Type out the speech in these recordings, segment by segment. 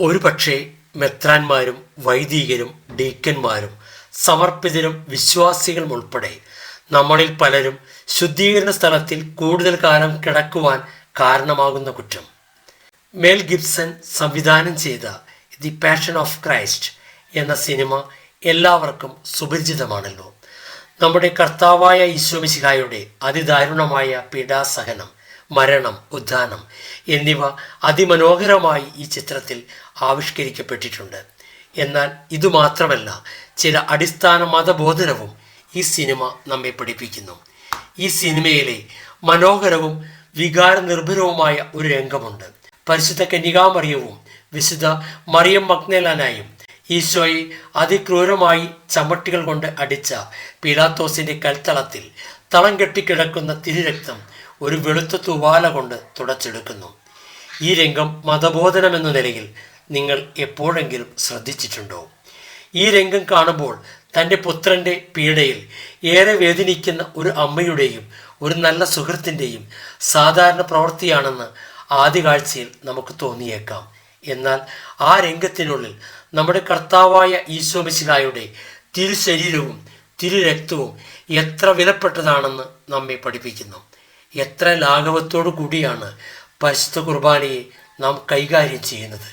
ഒരുപക്ഷെ മെത്രാന്മാരും വൈദികരും ഡീക്കന്മാരും സമർപ്പിതരും വിശ്വാസികളും ഉൾപ്പെടെ നമ്മളിൽ പലരും ശുദ്ധീകരണ സ്ഥലത്തിൽ കൂടുതൽ കാലം കിടക്കുവാൻ കാരണമാകുന്ന കുറ്റം. മെൽ ഗിബ്സൺ സംവിധാനം ചെയ്ത ദി പാഷൻ ഓഫ് ക്രൈസ്റ്റ് എന്ന സിനിമ എല്ലാവർക്കും സുപരിചിതമാണല്ലോ. നമ്മുടെ കർത്താവായ ഈശോമിശിഹായുടെ അതിദാരുണമായ പീഡാസഹനം, മരണം, ഉദ്ധാനം എന്നിവ അതിമനോഹരമായി ഈ ചിത്രത്തിൽ ആവിഷ്കരിക്കപ്പെട്ടിട്ടുണ്ട്. എന്നാൽ ഇതുമാത്രമല്ല, ചില അടിസ്ഥാന മതബോധനവും ഈ സിനിമ നമ്മെ പഠിപ്പിക്കുന്നു. ഈ സിനിമയിലെ മനോഹരവും വികാരനിർഭരവുമായ ഒരു രംഗമുണ്ട്. പരിശുദ്ധ കന്യകാമറിയവും വിശുദ്ധ മറിയം മഗ്ദലേനയും ഈശോയെ അതിക്രൂരമായി ചമ്മട്ടികൾ കൊണ്ട് അടിച്ച പീലാത്തോസിന്റെ കൽത്തളത്തിൽ തളം കെട്ടിക്കിടക്കുന്ന തിരുരക്തം ഒരു വെളുത്ത തുവാല കൊണ്ട് തുടച്ചെടുക്കുന്നു. ഈ രംഗം മതബോധനമെന്ന നിലയിൽ നിങ്ങൾ എപ്പോഴെങ്കിലും ശ്രദ്ധിച്ചിട്ടുണ്ടോ? ഈ രംഗം കാണുമ്പോൾ തൻ്റെ പുത്രൻ്റെ പീഡയിൽ ഏറെ വേദനിക്കുന്ന ഒരു അമ്മയുടെയും ഒരു നല്ല സുഹൃത്തിൻ്റെയും സാധാരണ പ്രവൃത്തിയാണെന്ന് ആദ്യ കാഴ്ചയിൽ നമുക്ക് തോന്നിയേക്കാം. എന്നാൽ ആ രംഗത്തിനുള്ളിൽ നമ്മുടെ കർത്താവായ ഈശോമിശിഹായുടെ തിരുശരീരവും തിരുരക്തവും എത്ര വിലപ്പെട്ടതാണെന്ന് നമ്മെ പഠിപ്പിക്കുന്നു. എത്ര ലാഘവത്തോടു കൂടിയാണ് പരിശുദ്ധ കുർബാനയെ നാം കൈകാര്യം ചെയ്യുന്നത്.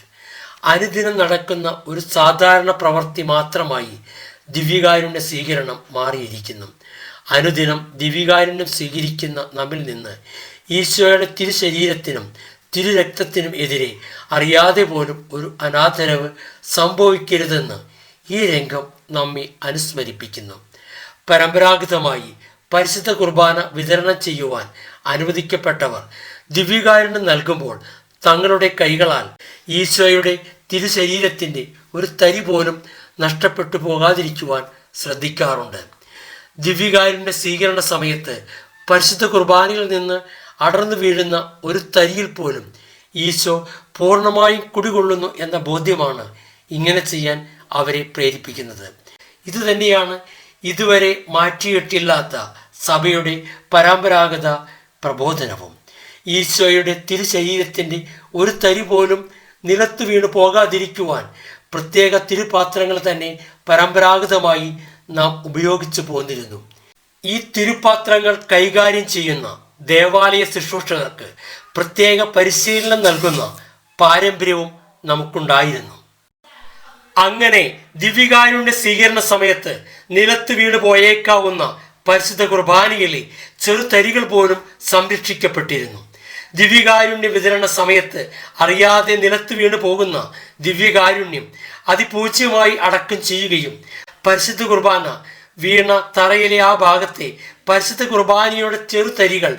അനുദിനം നടക്കുന്ന ഒരു സാധാരണ പ്രവൃത്തി മാത്രമായി ദിവ്യകാരുണ്യ സ്വീകരണം മാറിയിരിക്കുന്നു. അനുദിനം ദിവ്യകാരുണ്യം സ്വീകരിക്കുന്ന നമ്മിൽ നിന്ന് ഈശോയുടെ തിരുശരീരത്തിനും തിരുരക്തത്തിനും എതിരെ അറിയാതെ പോലും ഒരു അനാദരവ് സംഭവിക്കരുതെന്ന് ഈ രംഗം നമ്മെ അനുസ്മരിപ്പിക്കുന്നു. പരമ്പരാഗതമായി പരിശുദ്ധ കുർബാന വിതരണം ചെയ്യുവാൻ അനുവദിക്കപ്പെട്ടവർ ദിവ്യകാരുണ്യം നൽകുമ്പോൾ തങ്ങളുടെ കൈകളാൽ ഈശോയുടെ തിരുശരീരത്തിൻ്റെ ഒരു തരി പോലും നഷ്ടപ്പെട്ടു പോകാതിരിക്കുവാൻ ശ്രദ്ധിക്കാറുണ്ട്. ദിവ്യകാരുണ്യ സ്വീകരണ സമയത്ത് പരിശുദ്ധ കുർബാനയിൽ നിന്ന് അടർന്നു വീഴുന്ന ഒരു തരിയിൽ പോലും ഈശോ പൂർണ്ണമായും കുടികൊള്ളുന്നു എന്ന ബോധ്യമാണ് ഇങ്ങനെ ചെയ്യാൻ അവരെ പ്രേരിപ്പിക്കുന്നത്. ഇതുതന്നെയാണ് ഇതുവരെ മാറ്റിയിട്ടില്ലാത്ത സഭയുടെ പരമ്പരാഗത പ്രബോധനവും. ഈശോയുടെ തിരുശരീരത്തിൻ്റെ ഒരു തരി പോലും നിലത്ത് വീണു പോകാതിരിക്കുവാൻ പ്രത്യേക തിരുപാത്രങ്ങൾ തന്നെ പരമ്പരാഗതമായി നാം ഉപയോഗിച്ചു പോന്നിരുന്നു. ഈ തിരുപാത്രങ്ങൾ കൈകാര്യം ചെയ്യുന്ന ദേവാലയ ശുശ്രൂഷകർക്ക് പ്രത്യേക പരിശീലനം നൽകുന്ന പാരമ്പര്യവും നമുക്കുണ്ടായിരുന്നു. അങ്ങനെ ദിവ്യകാരുണ്യ സ്വീകരണ സമയത്ത് നിലത്ത് വീണ് പോയേക്കാവുന്ന പരിശുദ്ധ കുർബാനയിലെ ചെറുതരികൾ പോലും സംരക്ഷിക്കപ്പെട്ടിരുന്നു. ദിവ്യകാരുണ്യ വിതരണ സമയത്ത് അറിയാതെ നിലത്ത് വീണു പോകുന്ന ദിവ്യകാരുണ്യം അതിപൂജ്യമായി അടക്കം ചെയ്യുകയും പരിശുദ്ധ കുർബാന വീണ തറയിലെ ആ ഭാഗത്തെ പരിശുദ്ധ കുർബാനയുടെ ചെറുതരികൾ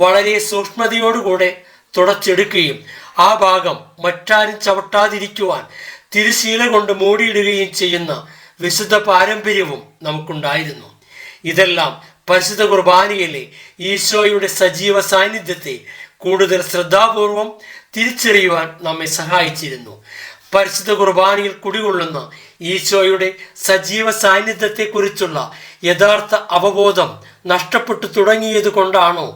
വളരെ സൂക്ഷ്മതയോടുകൂടെ തുടച്ചെടുക്കുകയും ആ ഭാഗം മറ്റാരും ചവിട്ടാതിരിക്കുവാൻ തിരുശീല കൊണ്ട് മൂടിയിടുകയും ചെയ്യുന്ന വിശുദ്ധ പാരമ്പര്യവും നമുക്കുണ്ടായിരുന്നു. ഇതെല്ലാം പരിശുദ്ധ കുർബാനയിലെ ഈശോയുടെ സജീവ സാന്നിധ്യത്തെ കൂടുതൽ ശ്രദ്ധാപൂർവം തിരിച്ചറിയുവാൻ നമ്മെ സഹായിച്ചിരുന്നു. പരിശുദ്ധ കുർബാനയിൽ കുടികൊള്ളുന്ന ഈശോയുടെ സജീവ സാന്നിധ്യത്തെക്കുറിച്ചുള്ള യഥാർത്ഥ അവബോധം നഷ്ടപ്പെട്ടു തുടങ്ങിയത് കൊണ്ടാണോ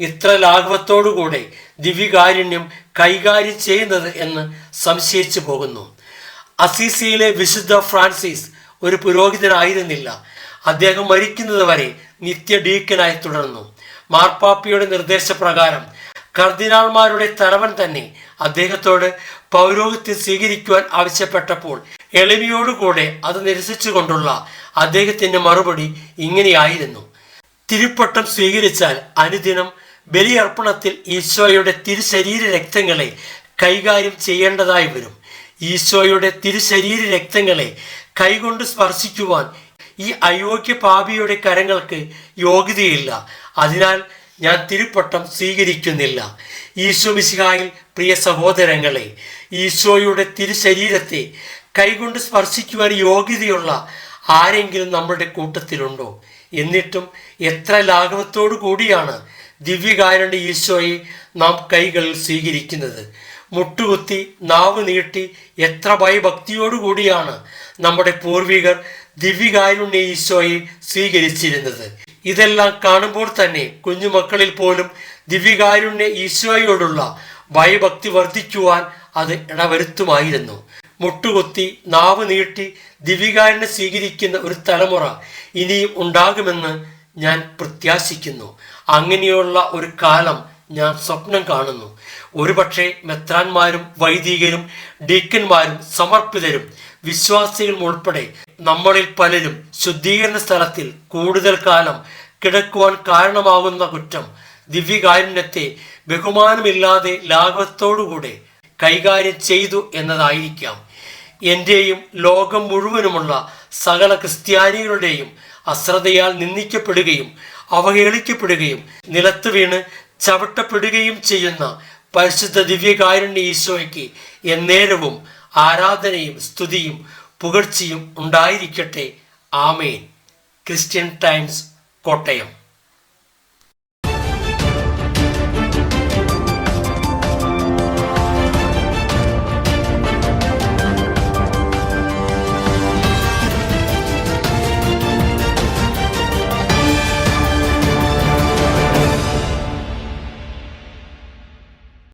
ഇത്ര ലാഘവത്തോടുകൂടെ ദിവ്യകാരുണ്യം കൈകാര്യം ചെയ്യുന്നത് എന്ന് സംശയിച്ചു പോകുന്നു. അസീസിയിലെ വിശുദ്ധ ഫ്രാൻസിസ് ഒരു പുരോഹിതനായിരുന്നില്ല. അദ്ദേഹം മരിക്കുന്നത് വരെ നിത്യ ഡീക്കനായി തുടർന്നു. മാർപ്പാപ്പയുടെ നിർദ്ദേശപ്രകാരം കർദിനാൾമാരുടെ തലവൻ തന്നെ അദ്ദേഹത്തോട് പൗരോഹിത്യം സ്വീകരിക്കുവാൻ ആവശ്യപ്പെട്ടപ്പോൾ എളിമയോടുകൂടെ അത് നിരസിച്ചുകൊണ്ടുള്ള അദ്ദേഹത്തിൻ്റെ മറുപടി ഇങ്ങനെയായിരുന്നു: തിരുപ്പട്ടം സ്വീകരിച്ചാൽ അനുദിനം ബലിയർപ്പണത്തിൽ ഈശോയുടെ തിരുശരീര രക്തങ്ങളെ കൈകാര്യം ചെയ്യേണ്ടതായി വരും. ഈശോയുടെ തിരുശരീര രക്തങ്ങളെ കൈകൊണ്ട് സ്പർശിക്കുവാൻ ഈ അയോഗ്യ പാപിയുടെ കരങ്ങൾക്ക് യോഗ്യതയില്ല. അതിനാൽ ഞാൻ തിരുപ്പട്ടം സ്വീകരിക്കുന്നില്ല. ഈശോമിശിഹായിൽ പ്രിയ സഹോദരങ്ങളെ, ഈശോയുടെ തിരുശരീരത്തെ കൈകൊണ്ട് സ്പർശിക്കുവാൻ യോഗ്യതയുള്ള ആരെങ്കിലും നമ്മുടെ കൂട്ടത്തിലുണ്ടോ? എന്നിട്ടും എത്ര ലാഘവത്തോടു കൂടിയാണ് ദിവ്യകാരുണ്യ ഈശോയെ നാം കൈകളിൽ സ്വീകരിക്കുന്നത്. മുട്ടുകുത്തി നാവ് നീട്ടി എത്ര ഭയഭക്തിയോടുകൂടിയാണ് നമ്മുടെ പൂർവികർ ദിവ്യകാരുണ്യ ഈശോയെ സ്വീകരിച്ചിരുന്നത്. ഇതെല്ലാം കാണുമ്പോൾ തന്നെ കുഞ്ഞുമക്കളിൽ പോലും ദിവ്യകാരുണ്യ ഈശോയോടുള്ള ഭയഭക്തി വർദ്ധിക്കുവാൻ അത് ഇടവരുത്തുമായിരുന്നു. മുട്ടുകുത്തി നാവ് നീട്ടി ദിവികാരനെ സ്വീകരിക്കുന്ന ഒരു തലമുറ ഇനിയും ഉണ്ടാകുമെന്ന് ഞാൻ പ്രത്യാശിക്കുന്നു. അങ്ങനെയുള്ള ഒരു കാലം ഞാൻ സ്വപ്നം കാണുന്നു. ഒരുപക്ഷെ മെത്രാന്മാരും വൈദികരും ഡീക്കന്മാരും സമർപ്പിതരും വിശ്വാസികളും ഉൾപ്പെടെ നമ്മളിൽ പലരും ശുദ്ധീകരണ സ്ഥലത്തിൽ കൂടുതൽ കാലം കിടക്കുവാൻ കാരണമാകുന്ന കുറ്റം ദിവ്യകാരുണ്യത്തെ ബഹുമാനമില്ലാതെ ലാഘവത്തോടുകൂടെ കൈകാര്യം ചെയ്തു എന്നതായിരിക്കാം. എൻ്റെയും ലോകം മുഴുവനുമുള്ള സകല ക്രിസ്ത്യാനികളുടെയും അശ്രദ്ധയാൽ നിന്ദിക്കപ്പെടുകയും അവഹേളിക്കപ്പെടുകയും നിലത്ത് വീണ് ചവിട്ടപ്പെടുകയും ചെയ്യുന്ന പരിശുദ്ധ ദിവ്യകാരുണ്യ ഈശോയ്ക്ക് എന്നേരവും ആരാധനയും സ്തുതിയും പുകഴ്ചയും ഉണ്ടായിരിക്കട്ടെ. ആമേൻ. Christian Times, Kottayam.